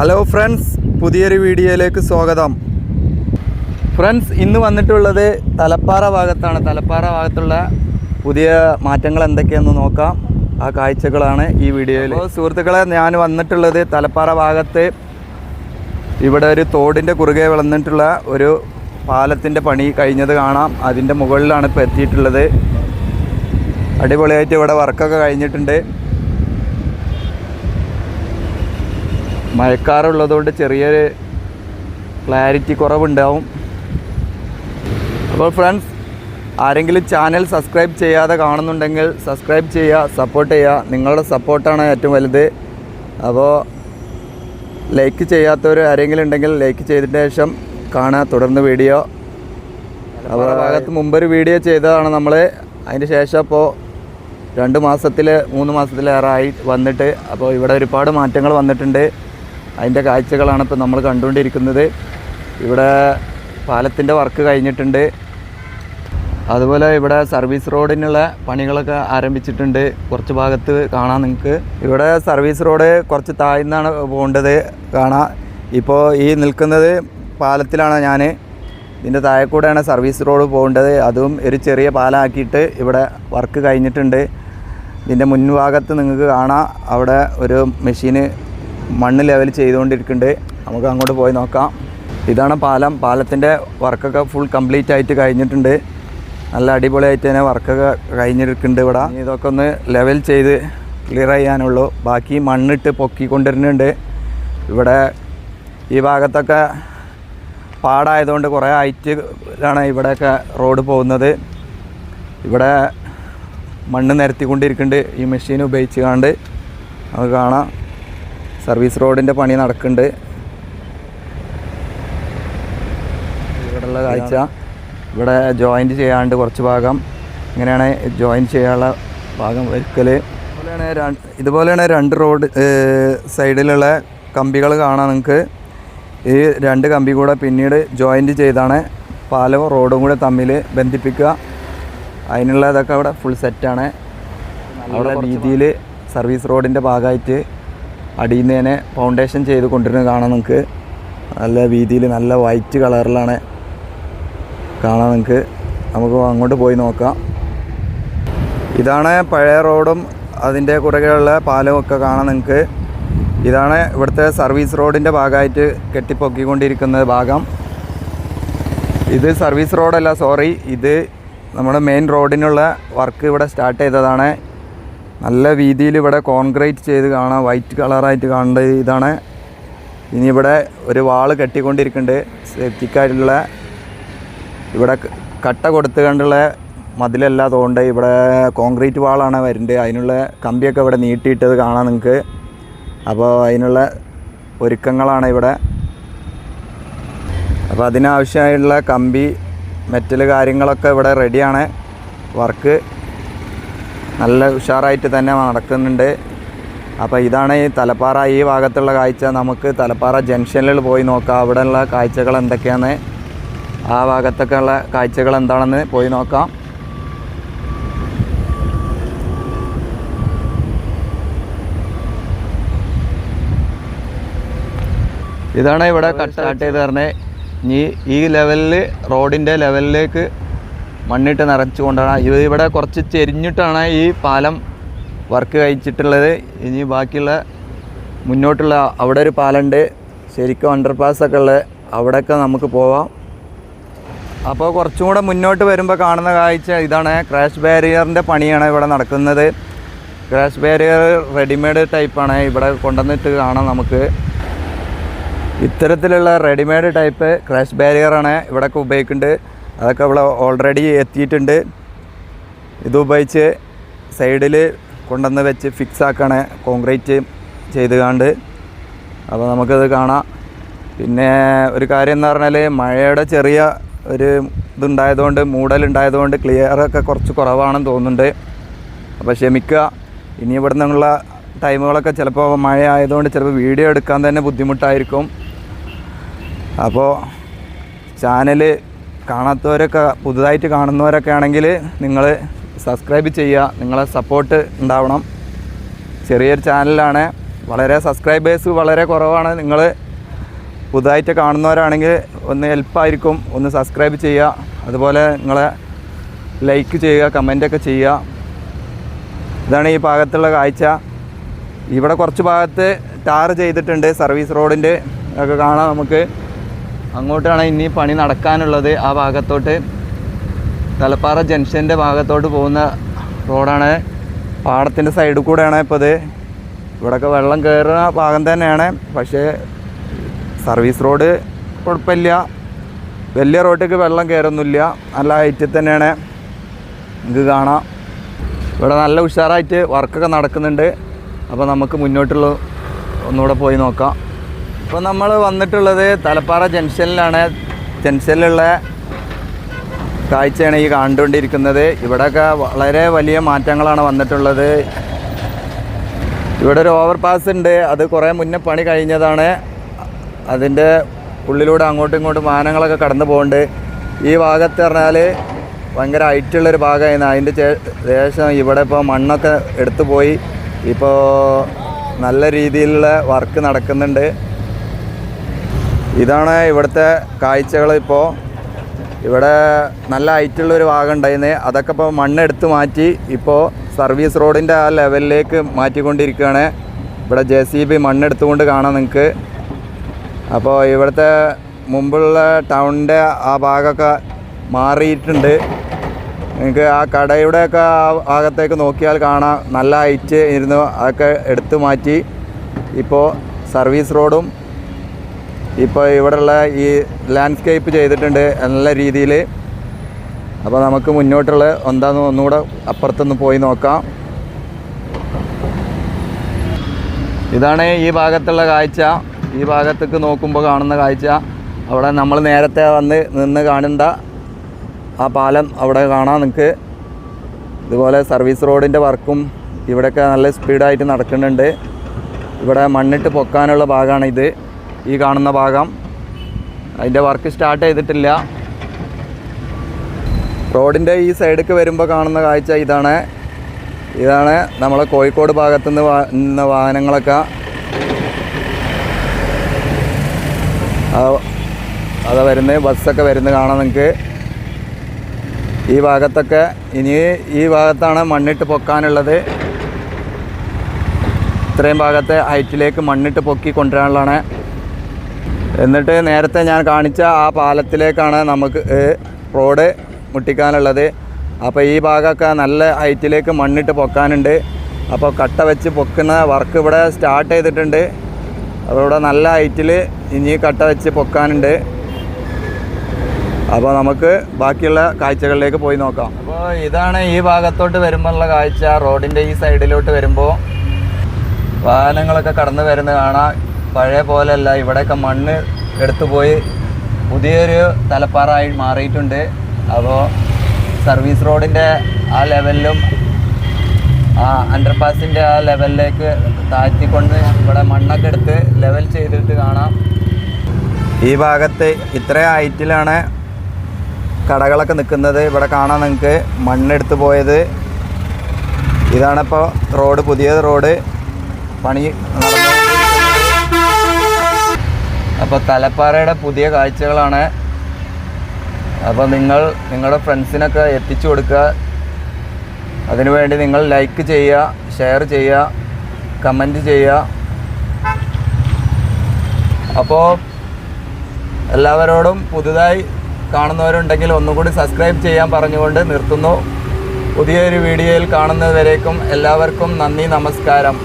Hello friends, പുതിയൊരു വീഡിയോയിലേക്ക് സ്വാഗതം. ഫ്രണ്ട്സ്, ഇന്ന് വന്നിട്ടുള്ളത് തലപ്പാറ ഭാഗത്താണ്. തലപ്പാറ ഭാഗത്തുള്ള പുതിയ മാറ്റങ്ങൾ എന്തൊക്കെയെന്ന് നോക്കാം. ആ കാഴ്ചകളാണ് ഈ വീഡിയോയിൽ. സുഹൃത്തുക്കളെ, ഞാൻ വന്നിട്ടുള്ളത് തലപ്പാറ ഭാഗത്ത്. ഇവിടെ ഒരു തോടിൻ്റെ കുറുകെ വളർന്നിട്ടുള്ള ഒരു പാലത്തിൻ്റെ പണി കഴിഞ്ഞത് കാണാം. അതിൻ്റെ മുകളിലാണ് ഇപ്പോൾ എത്തിയിട്ടുള്ളത്. അടിപൊളിയായിട്ട് ഇവിടെ വർക്കൊക്കെ കഴിഞ്ഞിട്ടുണ്ട്. മഴക്കാറുള്ളതുകൊണ്ട് ചെറിയൊരു ക്ലാരിറ്റി കുറവുണ്ടാവും. അപ്പോൾ ഫ്രണ്ട്സ്, ആരെങ്കിലും ചാനൽ സബ്സ്ക്രൈബ് ചെയ്യാതെ കാണുന്നുണ്ടെങ്കിൽ സബ്സ്ക്രൈബ് ചെയ്യുക, സപ്പോർട്ട് ചെയ്യുക. നിങ്ങളുടെ സപ്പോർട്ടാണ് ഏറ്റവും വലുത്. അപ്പോൾ ലൈക്ക് ചെയ്യാത്തവർ ആരെങ്കിലും ഉണ്ടെങ്കിൽ ലൈക്ക് ചെയ്തതിന് ശേഷം കാണുക തുടർന്ന് വീഡിയോ. അപ്പോൾ ഭാഗത്ത് മുമ്പൊരു വീഡിയോ ചെയ്തതാണ് നമ്മൾ. അതിന് ശേഷം ഇപ്പോൾ 3 മാസത്തിലേറായി വന്നിട്ട്. അപ്പോൾ ഇവിടെ ഒരുപാട് മാറ്റങ്ങൾ വന്നിട്ടുണ്ട്. അതിൻ്റെ കാഴ്ചകളാണ് ഇപ്പോൾ നമ്മൾ കണ്ടുകൊണ്ടിരിക്കുന്നത്. ഇവിടെ പാലത്തിൻ്റെ വർക്ക് കഴിഞ്ഞിട്ടുണ്ട്. അതുപോലെ ഇവിടെ സർവീസ് റോഡിനുള്ള പണികളൊക്കെ ആരംഭിച്ചിട്ടുണ്ട്. കുറച്ച് ഭാഗത്ത് കാണാം നിങ്ങൾക്ക്. ഇവിടെ സർവീസ് റോഡ് കുറച്ച് താഴ്ന്നാണ് പോകേണ്ടത് കാണാം. ഇപ്പോൾ ഈ നിൽക്കുന്നത് പാലത്തിലാണ് ഞാൻ. ഇതിൻ്റെ താഴെ കൂടെയാണ് സർവീസ് റോഡ് പോകേണ്ടത്. അതും ഒരു ചെറിയ പാലമാക്കിയിട്ട് ഇവിടെ വർക്ക് കഴിഞ്ഞിട്ടുണ്ട്. ഇതിൻ്റെ മുൻഭാഗത്ത് നിങ്ങൾക്ക് കാണാം, അവിടെ ഒരു മെഷീന് മണ്ണ് ലെവൽ ചെയ്തുകൊണ്ടിരിക്കുന്നുണ്ട്. നമുക്ക് അങ്ങോട്ട് പോയി നോക്കാം. ഇതാണ് പാലം. പാലത്തിൻ്റെ വർക്കൊക്കെ ഫുൾ കംപ്ലീറ്റ് ആയിട്ട് കഴിഞ്ഞിട്ടുണ്ട്. നല്ല അടിപൊളിയായിട്ട് തന്നെ വർക്കൊക്കെ കഴിഞ്ഞിരിക്കുന്നുണ്ട്. ഇവിടെ ഇതൊക്കെ ഒന്ന് ലെവൽ ചെയ്ത് ക്ലിയർ ചെയ്യാനുള്ളൂ. ബാക്കി മണ്ണിട്ട് പൊക്കിക്കൊണ്ടിരുന്നുണ്ട്. ഇവിടെ ഈ ഭാഗത്തൊക്കെ പാടായതുകൊണ്ട് കുറേ ഹൈറ്റിലാണ് ഇവിടെയൊക്കെ റോഡ് പോകുന്നത്. ഇവിടെ മണ്ണ് നിരത്തിക്കൊണ്ടിരിക്കുന്നുണ്ട് ഈ മെഷീൻ ഉപയോഗിച്ച് കണ്ട്. നമുക്ക് കാണാം സർവീസ് റോഡിൻ്റെ പണി നടക്കുന്നുണ്ട്. ഇവിടെയുള്ള കാഴ്ച. ഇവിടെ ജോയിൻറ്റ് ചെയ്യാണ്ട് കുറച്ച് ഭാഗം ഇങ്ങനെയാണ് ജോയിൻറ്റ് ചെയ്യാനുള്ള ഭാഗം വയ്ക്കൽ. ഇതുപോലെയാണ് 2 റോഡ് സൈഡിലുള്ള കമ്പികൾ കാണാം നിങ്ങൾക്ക്. ഈ 2 കമ്പി കൂടെ പിന്നീട് ജോയിൻറ്റ് ചെയ്താണ് പാലവും റോഡും കൂടെ തമ്മിൽ ബന്ധിപ്പിക്കുക. അതിനുള്ളതൊക്കെ അവിടെ ഫുൾ സെറ്റാണ്. അവിടെ രീതിയിൽ സർവീസ് റോഡിൻ്റെ ഭാഗമായിട്ട് അടിയിൽ നിന്ന് തന്നെ ഫൗണ്ടേഷൻ ചെയ്ത് കൊണ്ടുവരുന്നത് കാണാം നിങ്ങൾക്ക്. നല്ല വീതിയിൽ നല്ല വൈറ്റ് കളറിലാണ് കാണാം നിങ്ങൾക്ക്. നമുക്ക് അങ്ങോട്ട് പോയി നോക്കാം. ഇതാണ് പഴയ റോഡും അതിൻ്റെ കുറുകെയുള്ള പാലവും ഒക്കെ കാണാം നിങ്ങൾക്ക്. ഇതാണ് ഇവിടുത്തെ സർവീസ് റോഡിൻ്റെ ഭാഗമായിട്ട് കെട്ടിപ്പൊക്കിക്കൊണ്ടിരിക്കുന്ന ഭാഗം. ഇത് സർവീസ് റോഡല്ല, സോറി, ഇത് നമ്മുടെ മെയിൻ റോഡിനുള്ള വർക്ക് ഇവിടെ സ്റ്റാർട്ട് ചെയ്തതാണ്. നല്ല വീതിയിൽ ഇവിടെ കോൺക്രീറ്റ് ചെയ്ത് കാണാം. വൈറ്റ് കളറായിട്ട് കാണേണ്ടത് ഇതാണ്. ഇനി ഇവിടെ ഒരു വാള് കെട്ടിക്കൊണ്ടിരിക്കുന്നുണ്ട് സേഫ്റ്റിക്കായിട്ടുള്ള. ഇവിടെ കട്ട കൊടുത്ത് കണ്ടുള്ള മതിലല്ല തോണ്ട് ഇവിടെ കോൺക്രീറ്റ് വാളാണ് വരുന്നത്. അതിനുള്ള കമ്പിയൊക്കെ ഇവിടെ നീട്ടിയിട്ടത് കാണാം നിങ്ങൾക്ക്. അപ്പോൾ അതിനുള്ള ഒരുക്കങ്ങളാണ് ഇവിടെ. അപ്പോൾ അതിനാവശ്യമായിട്ടുള്ള കമ്പി, മെറ്റൽ കാര്യങ്ങളൊക്കെ ഇവിടെ റെഡിയാണ്. വർക്ക് നല്ല ഉഷാറായിട്ട് തന്നെ നടക്കുന്നുണ്ട്. അപ്പോൾ ഇതാണ് ഈ തലപ്പാറ ഈ ഭാഗത്തുള്ള കാഴ്ച. നമുക്ക് തലപ്പാറ ജംഗ്ഷനിൽ പോയി നോക്കാം. അവിടെയുള്ള കാഴ്ചകൾ എന്തൊക്കെയാണ്, ആ ഭാഗത്തൊക്കെ ഉള്ള കാഴ്ചകൾ എന്താണെന്ന് പോയി നോക്കാം. ഇതാണ് ഇവിടെ കട്ട് ചെയ്ത് പറഞ്ഞത്. ഇനി ഈ ലെവലിൽ റോഡിൻ്റെ ലെവലിലേക്ക് മണ്ണിട്ട് നിറച്ചു കൊണ്ടാണ്. ഇവിടെ കുറച്ച് ചെരിഞ്ഞിട്ടാണ് ഈ പാലം വർക്ക് കഴിച്ചിട്ടുള്ളത്. ഇനി ബാക്കിയുള്ള മുന്നോട്ടുള്ള അവിടെ ഒരു പാലമുണ്ട്, ശരിക്കും അണ്ടർപാസൊക്കെ ഉള്ളത്, അവിടെയൊക്കെ നമുക്ക് പോവാം. അപ്പോൾ കുറച്ചും കൂടെ മുന്നോട്ട് വരുമ്പോൾ കാണുന്ന കാഴ്ച ഇതാണ്. ക്രാഷ് ബാരിയറിൻ്റെ പണിയാണ് ഇവിടെ നടക്കുന്നത്. ക്രാഷ് ബാരിയർ റെഡിമെയ്ഡ് ടൈപ്പാണ് ഇവിടെ കൊണ്ടുവന്നിട്ട് കാണാം നമുക്ക്. ഇത്തരത്തിലുള്ള റെഡിമെയ്ഡ് ടൈപ്പ് ക്രാഷ് ബാരിയറാണ് ഇവിടെയൊക്കെ ഉപയോഗിക്കുന്നുണ്ട്. അതൊക്കെ ഇവിടെ ഓൾറെഡി എത്തിയിട്ടുണ്ട്. ഇത് ഉപയോഗിച്ച് സൈഡിൽ കൊണ്ടുവന്ന് വെച്ച് ഫിക്സ് ആക്കാണ് കോൺക്രീറ്റ് ചെയ്ത് കണ്ട്. അപ്പോൾ നമുക്കത് കാണാം. പിന്നെ ഒരു കാര്യം എന്ന് പറഞ്ഞാൽ മഴയുടെ ചെറിയ ഒരു ഇതുണ്ടായതുകൊണ്ട്, മൂടലുണ്ടായതുകൊണ്ട് ക്ലിയറൊക്കെ കുറച്ച് കുറവാണെന്ന് തോന്നുന്നുണ്ട്. അപ്പോൾ ക്ഷമിക്കുക. ഇനി ഇവിടെ നിന്നുള്ള ടൈമുകളൊക്കെ ചിലപ്പോൾ മഴ ആയതുകൊണ്ട് ചിലപ്പോൾ വീഡിയോ എടുക്കാൻ തന്നെ ബുദ്ധിമുട്ടായിരിക്കും. അപ്പോൾ ചാനൽ കാണാത്തവരൊക്കെ പുതുതായിട്ട് കാണുന്നവരൊക്കെ ആണെങ്കിൽ നിങ്ങൾ സബ്സ്ക്രൈബ് ചെയ്യുക. നിങ്ങളെ സപ്പോർട്ട് ഉണ്ടാവണം. ചെറിയൊരു ചാനലാണ്. വളരെ സബ്സ്ക്രൈബേഴ്സ് വളരെ കുറവാണ്. നിങ്ങൾ പുതുതായിട്ട് കാണുന്നവരാണെങ്കിൽ ഒന്ന് ഹെൽപ്പായിരിക്കും, ഒന്ന് സബ്സ്ക്രൈബ് ചെയ്യുക, അതുപോലെ നിങ്ങളെ ലൈക്ക് ചെയ്യുക, കമൻറ്റൊക്കെ ചെയ്യുക. ഇതാണ് ഈ ഭാഗത്തുള്ള കാഴ്ച. ഇവിടെ കുറച്ച് ഭാഗത്ത് ടാർ ചെയ്തിട്ടുണ്ട്, സർവീസ് റോഡിൻ്റെ ഒക്കെ കാണാം നമുക്ക്. അങ്ങോട്ടാണ് ഇനി പണി നടക്കാനുള്ളത്. ആ ഭാഗത്തോട്ട് തലപ്പാറ ജംഗ്ഷൻ്റെ ഭാഗത്തോട്ട് പോകുന്ന റോഡാണ്. പാടത്തിൻ്റെ സൈഡിൽ കൂടെയാണ് ഇപ്പോൾ ഇത്. ഇവിടെയൊക്കെ വെള്ളം കയറുന്ന ഭാഗം തന്നെയാണ്. പക്ഷേ സർവീസ് റോഡ് കുഴപ്പമില്ല, വലിയ റോഡിലേക്ക് വെള്ളം കയറൊന്നുമില്ല, നല്ല ഹൈറ്റിൽ തന്നെയാണ്. നിങ്ങൾക്ക് കാണാം ഇവിടെ നല്ല ഉഷാറായിട്ട് വർക്കൊക്കെ നടക്കുന്നുണ്ട്. അപ്പോൾ നമുക്ക് മുന്നോട്ടുള്ള ഒന്നുകൂടെ പോയി നോക്കാം. ഇപ്പോൾ നമ്മൾ വന്നിട്ടുള്ളത് തലപ്പാറ ജംഗ്ഷനിലാണ്. ജംഗ്ഷനിലുള്ള കാഴ്ചയാണ് ഈ കണ്ടുകൊണ്ടിരിക്കുന്നത്. ഇവിടെയൊക്കെ വളരെ വലിയ മാറ്റങ്ങളാണ് വന്നിട്ടുള്ളത്. ഇവിടെ ഒരു ഓവർപാസ് ഉണ്ട്, അത് കുറേ മുന്നേ പണി കഴിഞ്ഞതാണ്. അതിൻ്റെ ഉള്ളിലൂടെ അങ്ങോട്ടും ഇങ്ങോട്ടും വാഹനങ്ങളൊക്കെ കടന്നു പോകുന്നുണ്ട്. ഈ ഭാഗത്ത് പറഞ്ഞാൽ ഭയങ്കര ഹൈറ്റുള്ളൊരു ഭാഗമായിരുന്നു. അതിൻ്റെ ശേഷം ഇവിടെ ഇപ്പോൾ മണ്ണൊക്കെ എടുത്തു പോയി. ഇപ്പോൾ നല്ല രീതിയിലുള്ള വർക്ക് നടക്കുന്നുണ്ട്. ഇതാണ് ഇവിടുത്തെ കാഴ്ചകൾ. ഇപ്പോൾ ഇവിടെ നല്ല ഹൈറ്റുള്ളൊരു ഭാഗം ഉണ്ടായിരുന്നു, അതൊക്കെ ഇപ്പോൾ മണ്ണെടുത്ത് മാറ്റി ഇപ്പോൾ സർവീസ് റോഡിൻ്റെ ആ ലെവലിലേക്ക് മാറ്റിക്കൊണ്ടിരിക്കുകയാണ്. ഇവിടെ JCB മണ്ണെടുത്തുകൊണ്ട് കാണാം നിങ്ങൾക്ക്. അപ്പോൾ ഇവിടുത്തെ മുമ്പുള്ള ടൗണിൻ്റെ ആ ഭാഗമൊക്കെ മാറിയിട്ടുണ്ട്. നിങ്ങൾക്ക് ആ കടയുടെയൊക്കെ ആ ഭാഗത്തേക്ക് നോക്കിയാൽ കാണാം നല്ല ഹൈറ്റ് ഇരുന്നു, അതൊക്കെ എടുത്തു മാറ്റി ഇപ്പോൾ സർവീസ് റോഡും ഇപ്പോൾ ഇവിടെയുള്ള ഈ ലാൻഡ്സ്കേപ്പ് ചെയ്തിട്ടുണ്ട് നല്ല രീതിയിൽ. അപ്പോൾ നമുക്ക് മുന്നോട്ടുള്ള എന്താണെന്ന് ഒന്നുകൂടെ അപ്പുറത്തൊന്ന് പോയി നോക്കാം. ഇതാണ് ഈ ഭാഗത്തുള്ള കാഴ്ച. ഈ ഭാഗത്തേക്ക് നോക്കുമ്പോൾ കാണുന്ന കാഴ്ച. അവിടെ നമ്മൾ നേരത്തെ വന്ന് നിന്ന് കാണേണ്ട ആ പാലം അവിടെ കാണാം നിങ്ങൾക്ക്. ഇതുപോലെ സർവീസ് റോഡിൻ്റെ വർക്കും ഇവിടെയൊക്കെ നല്ല സ്പീഡായിട്ട് നടക്കുന്നുണ്ട്. ഇവിടെ മണ്ണിട്ട് പൊക്കാനുള്ള ഭാഗമാണ് ഇത്, ഈ കാണുന്ന ഭാഗം. അതിൻ്റെ വർക്ക് സ്റ്റാർട്ട് ചെയ്തിട്ടില്ല. റോഡിൻ്റെ ഈ സൈഡിലേക്ക് വരുമ്പോൾ കാണുന്ന കാഴ്ച ഇതാണ്. നമ്മളെ കോഴിക്കോട് ഭാഗത്തുനിന്ന് വാഹനങ്ങളൊക്കെ അത് വരുന്നത്, ബസ്സൊക്കെ വരുന്നത് കാണാം നിങ്ങൾക്ക്. ഈ ഭാഗത്തൊക്കെ ഇനി ഈ ഭാഗത്താണ് മണ്ണിട്ട് പൊക്കാനുള്ളത്. ഇത്രയും ഭാഗത്തെ ഹൈറ്റിലേക്ക് മണ്ണിട്ട് പൊക്കി കൊണ്ടുവരാനുള്ളതാണ്. എന്നിട്ട് നേരത്തെ ഞാൻ കാണിച്ച ആ പാലത്തിലേക്കാണ് നമുക്ക് റോഡ് മുട്ടിക്കാനുള്ളത്. അപ്പോൾ ഈ ഭാഗമൊക്കെ നല്ല ഹൈറ്റിലേക്ക് മണ്ണിട്ട് പൊക്കാനുണ്ട്. അപ്പോൾ കട്ട വെച്ച് പൊക്കുന്ന വർക്ക് ഇവിടെ സ്റ്റാർട്ട് ചെയ്തിട്ടുണ്ട്. അവിടെ നല്ല ഹൈറ്റിൽ ഇനി കട്ട വെച്ച് പൊക്കാനുണ്ട്. അപ്പോൾ നമുക്ക് ബാക്കിയുള്ള കാഴ്ചകളിലേക്ക് പോയി നോക്കാം. അപ്പോൾ ഇതാണ് ഈ ഭാഗത്തോട്ട് വരുമ്പോഴുള്ള കാഴ്ച. റോഡിൻ്റെ ഈ സൈഡിലോട്ട് വരുമ്പോൾ വാഹനങ്ങളൊക്കെ കടന്നു വരുന്നത് കാണാം. പഴയ പോലെയല്ല, ഇവിടെയൊക്കെ മണ്ണ് എടുത്തു പോയി പുതിയൊരു തലപ്പാറായി മാറിയിട്ടുണ്ട്. അപ്പോൾ സർവീസ് റോഡിൻ്റെ ആ ലെവലിലും ആ അണ്ടർപാസിൻ്റെ ആ ലെവലിലേക്ക് താഴ്ത്തിക്കൊണ്ട് ഇവിടെ മണ്ണൊക്കെ എടുത്ത് ലെവൽ ചെയ്തിട്ട് കാണാം. ഈ ഭാഗത്ത് ഇത്ര ഹൈറ്റിലാണ് കടകളൊക്കെ നിൽക്കുന്നത്. ഇവിടെ കാണാം നിങ്ങൾക്ക് മണ്ണെടുത്ത് പോയത്. ഇതാണിപ്പോൾ റോഡ്, പുതിയ റോഡ് പണി നടന്നുകൊണ്ടിരിക്കുന്നത്. അപ്പോൾ തലപ്പാറയുടെ പുതിയ കാഴ്ചകളാണ്. അപ്പോൾ നിങ്ങളുടെ ഫ്രണ്ട്സിനൊക്കെ എത്തിച്ചു കൊടുക്കുക. അതിനുവേണ്ടി നിങ്ങൾ ലൈക്ക് ചെയ്യുക, ഷെയർ ചെയ്യുക, കമൻറ്റ് ചെയ്യുക. അപ്പോൾ എല്ലാവരോടും പുതുതായി കാണുന്നവരുണ്ടെങ്കിൽ ഒന്നുകൂടി സബ്സ്ക്രൈബ് ചെയ്യാൻ പറഞ്ഞുകൊണ്ട് നിർത്തുന്നു. പുതിയൊരു വീഡിയോയിൽ കാണുന്നതുവരേക്കും എല്ലാവർക്കും നന്ദി, നമസ്കാരം.